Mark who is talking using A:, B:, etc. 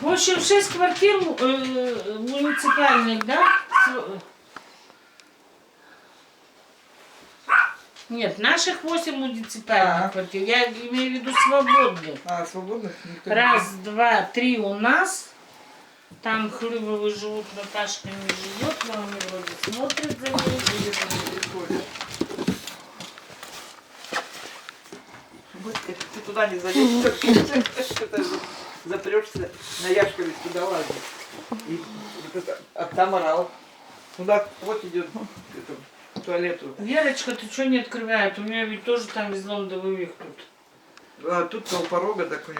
A: В общем, 6 квартир муниципальных, да? Нет, наших 8 муниципальных квартир. Я имею в виду свободных.
B: А, свободных никто не
A: Раз, два, три у нас. Там Хлювовы живут, Наташка не живет, но они вроде смотрят за ней.
B: приходит. Ты туда не залезешь, запрешься, на Яшковец туда лазить. И а там орал. Туда вот идет к туалету.
A: Верочка, ты что не открывает? У меня ведь тоже там из Лондона вывих тут.
B: А тут у порога такой